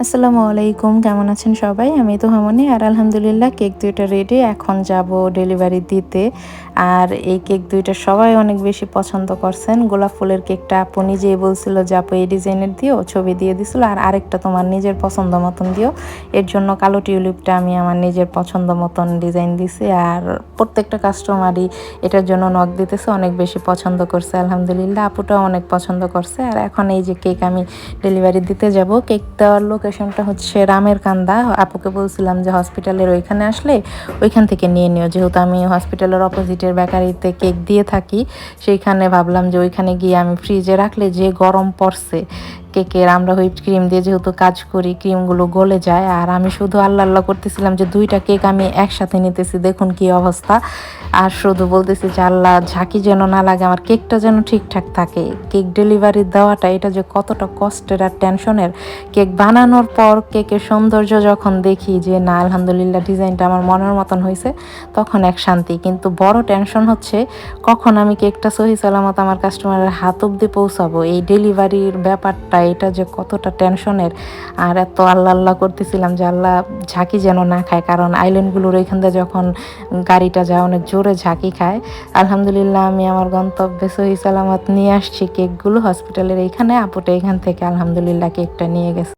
আসসালামু আলাইকুম, কেমন আছেন সবাই? আমি তো হামনি আর আলহামদুলিল্লাহ কেক ২ টা রেডি। এখন যাব ডেলিভারি দিতে। আর এই কেক ২ টা সবাই অনেক বেশি পছন্দ করছেন। গোলাপ ফুলের কেকটা আপু নিজেই বলছিল যে, "আপু এই ডিজাইনের দিও।" ছবি দিয়ে দিছিল। আর আরেকটা তোমার নিজের পছন্দ মতন দিও। এর জন্য কালো টিউলিপটা আমি আমার নিজের পছন্দ মতন ডিজাইন দিছি। আর প্রত্যেকটা কাস্টমারই এটার জন্য নক দিতেছে, অনেক বেশি পছন্দ করছে আলহামদুলিল্লাহ। আপুটাও অনেক পছন্দ করছে। আর এখন এই যে কেক আমি ডেলিভারি দিতে যাব। কেক দেওয়ার লোকেশনটা হচ্ছে রামের কান্দা। আপুকে বলছিলাম যে হসপিটালের ওইখানে আসলে ওইখান থেকে নিয়ে নিও। যেহেতু আমি হসপিটালের অপোজিটের বেকারিতে কেক দিয়ে থাকি, সেইখানে ভাবলাম যে ওইখানে গিয়ে আমি ফ্রিজে রাখলে যে গরম পড়ছে কেকের, আমরা হুইপড ক্রিম দিয়ে যেহেতু কাজ করি, ক্রিমগুলো গলে যায়। আর আমি শুধু আল্লাহ আল্লাহ করতেছিলাম যে ২ টা কেক আমি একসাথে নিতেছি, দেখুন কি অবস্থা। আর শুধু বলতেছি যে আল্লাহ ঝাঁকি যেন না লাগে, আমার কেকটা যেন ঠিকঠাক থাকে। কেক ডেলিভারি দেওয়াটা এটা যে কতটা কষ্টের আর টেনশনের। কেক বানানোর পর কেকের সৌন্দর্য যখন দেখি যে না আলহামদুলিল্লাহ ডিজাইনটা আমার মনের মতন হয়েছে, তখন এক শান্তি। কিন্তু বড় টেনশন হচ্ছে কখন আমি কেকটা সহি সালামত আমার কাস্টমারের হাত অব্দি পৌঁছাবো। এই ডেলিভারির ব্যাপারটা এটা যে কতটা টেনশনের। আর এত আল্লাহ আল্লাহ করতেছিলাম যে আল্লাহ ঝাঁকি যেন না খায়, কারণ আইল্যান্ডগুলোর ওইখান দিয়ে যখন গাড়িটা যায় অনেক জোরে ঝাঁকি খায়। আলহামদুলিল্লাহ আমি আমার গন্তব্যে সহি সালামত নিয়ে আসছি কেকগুলো হসপিটালের এইখানে। আপুটা এখান থেকে আলহামদুলিল্লাহ কেকটা নিয়ে গেছে।